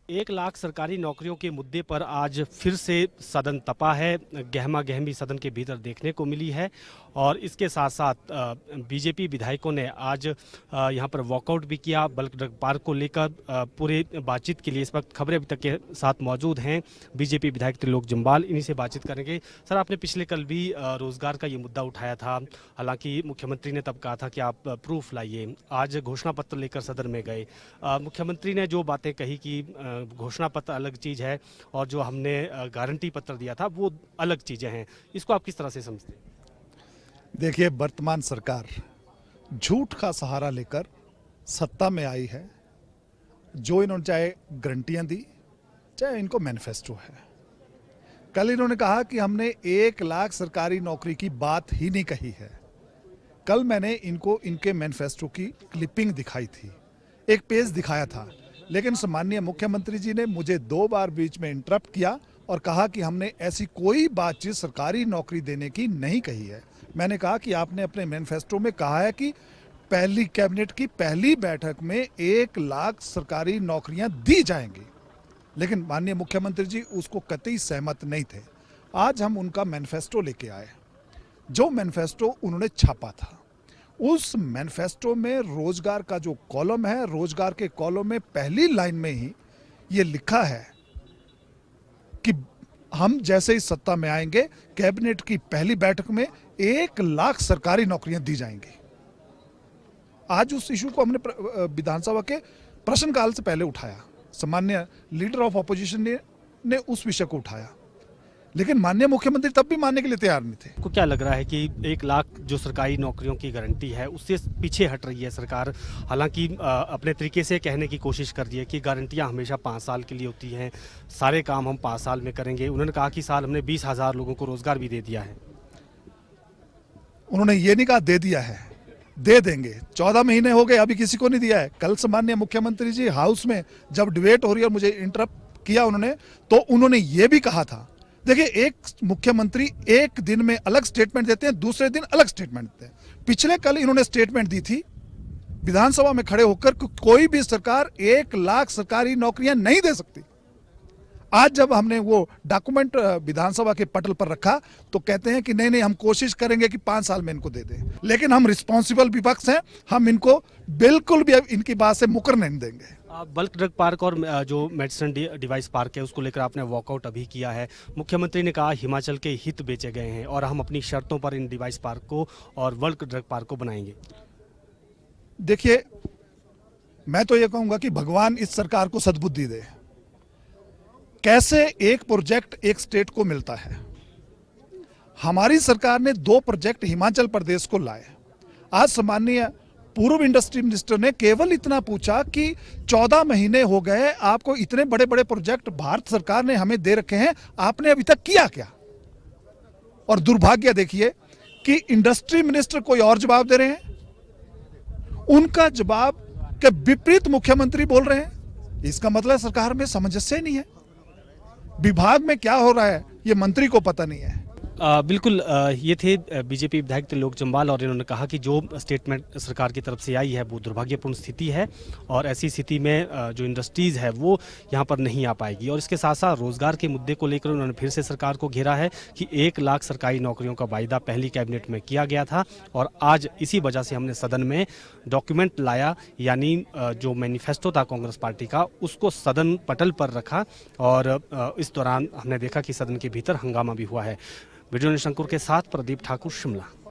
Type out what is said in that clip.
1 लाख सरकारी नौकरियों के मुद्दे पर आज फिर से सदन तपा है। गहमा गहमी सदन के भीतर देखने को मिली है और इसके साथ साथ बीजेपी विधायकों ने आज यहां पर वॉकआउट भी किया बल्क ड्रग पार्क को लेकर। पूरे बातचीत के लिए इस वक्त खबरें अभी तक के साथ मौजूद हैं बीजेपी विधायक त्रिलोक जम्वाल, इन्हीं से बातचीत करेंगे। सर, आपने पिछले कल भी रोजगार का ये मुद्दा उठाया था, हालांकि मुख्यमंत्री ने तब कहा था कि आप प्रूफ लाइए। आज घोषणा पत्र लेकर सदन में गए, मुख्यमंत्री ने जो बातें कही कि घोषणा पत्र अलग चीज़ है और जो हमने गारंटी पत्र दिया था वो अलग चीज़ें हैं, इसको आप किस तरह से समझते हैं? देखिए, वर्तमान सरकार झूठ का सहारा लेकर सत्ता में आई है। जो इन्होंने चाहे गारंटियां दी, चाहे इनको मैनिफेस्टो है। कल इन्होंने कहा कि हमने 1 लाख सरकारी नौकरी की बात ही नहीं कही है। कल मैंने इनको इनके मैनिफेस्टो की क्लिपिंग दिखाई थी, एक पेज दिखाया था, लेकिन सम्माननीय मुख्यमंत्री जी ने मुझे 2 बार बीच में इंटरप्ट किया और कहा कि हमने ऐसी कोई बातचीत सरकारी नौकरी देने की नहीं कही है। मैंने कहा कि आपने अपने मैनिफेस्टो में कहा है कि पहली कैबिनेट की पहली बैठक में 1 लाख सरकारी नौकरियां दी जाएंगी, लेकिन माननीय मुख्यमंत्री जी उसको कतई सहमत नहीं थे। आज हम उनका मैनिफेस्टो लेके आए। जो मैनिफेस्टो उन्होंने छापा था, उस मैनिफेस्टो में रोजगार का जो कॉलम है, रोजगार के कॉलम में पहली लाइन में ही ये लिखा है कि हम जैसे ही सत्ता में आएंगे कैबिनेट की पहली बैठक में 1 लाख सरकारी नौकरियां दी जाएंगी। आज उस इशू को हमने विधानसभा के प्रश्नकाल से पहले उठाया। सम्मान्य लीडर ऑफ ऑपोजिशन ने उस विषय को उठाया, लेकिन माननीय मुख्यमंत्री तब भी मानने के लिए तैयार नहीं थे। आपको क्या लग रहा है कि 1 लाख जो सरकारी नौकरियों की गारंटी है उससे पीछे हट रही है सरकार? हालांकि अपने तरीके से कहने की कोशिश कर रही है कि गारंटियां हमेशा 5 साल के लिए होती हैं, सारे काम हम 5 साल में करेंगे। उन्होंने कहा कि साल हमने 20,000 लोगों को रोजगार भी दे दिया है। उन्होंने ये नहीं कहा दे दिया है, दे देंगे। 14 महीने हो गए, अभी किसी को नहीं दिया है। कल सम्मान्य मुख्यमंत्री जी हाउस में जब डिबेट हो रही है और मुझे इंटरप्ट किया उन्होंने, तो उन्होंने ये भी कहा था, देखिए एक मुख्यमंत्री एक दिन में अलग स्टेटमेंट देते हैं, दूसरे दिन अलग स्टेटमेंट देते हैं। पिछले कल इन्होंने स्टेटमेंट दी थी विधानसभा में खड़े होकर कि कोई भी सरकार 1 लाख सरकारी नौकरियां नहीं दे सकती। आज जब हमने वो डॉक्यूमेंट विधानसभा के पटल पर रखा तो कहते हैं कि नहीं नहीं, हम कोशिश करेंगे कि 5 साल में इनको दे दें, लेकिन हम रिस्पॉन्सिबल विपक्ष हैं, हम इनको बिल्कुल भी इनकी बात से मुकर नहीं देंगे। बल्क ड्रग पार्क और जो मेडिसिन डिवाइस पार्क है उसको लेकर आपने वॉकआउट अभी किया है। मुख्यमंत्री ने कहा हिमाचल के हित बेचे गए हैं और हम अपनी शर्तों पर इन डिवाइस पार्क को और बल्क ड्रग पार्क को बनाएंगे। देखिए, मैं तो ये कहूंगा कि भगवान इस सरकार को सद्बुद्धि दे। कैसे एक प्रोजेक्ट एक स्टेट को मिलता है? हमारी सरकार ने 2 प्रोजेक्ट हिमाचल प्रदेश को लाए। आज सम्माननीय पूर्व इंडस्ट्री मिनिस्टर ने केवल इतना पूछा कि 14 महीने हो गए, आपको इतने बड़े बड़े प्रोजेक्ट भारत सरकार ने हमें दे रखे हैं, आपने अभी तक किया क्या? और दुर्भाग्य देखिए कि इंडस्ट्री मिनिस्टर कोई और जवाब दे रहे हैं, उनका जवाब के विपरीत मुख्यमंत्री बोल रहे हैं। इसका मतलब सरकार में सामंजस्य नहीं है। विभाग में क्या हो रहा है ये मंत्री को पता नहीं है। बिल्कुल, ये थे बीजेपी विधायक त्रिलोक जम्वाल और इन्होंने कहा कि जो स्टेटमेंट सरकार की तरफ से आई है वो दुर्भाग्यपूर्ण स्थिति है और ऐसी स्थिति में जो इंडस्ट्रीज़ है वो यहाँ पर नहीं आ पाएगी। और इसके साथ साथ रोजगार के मुद्दे को लेकर उन्होंने फिर से सरकार को घेरा है कि 1 लाख सरकारी नौकरियों का वायदा पहली कैबिनेट में किया गया था और आज इसी वजह से हमने सदन में डॉक्यूमेंट लाया, यानी जो मैनिफेस्टो था कांग्रेस पार्टी का उसको सदन पटल पर रखा और इस दौरान हमने देखा कि सदन के भीतर हंगामा भी हुआ है। वीडियो शंकुर के साथ प्रदीप ठाकुर, शिमला।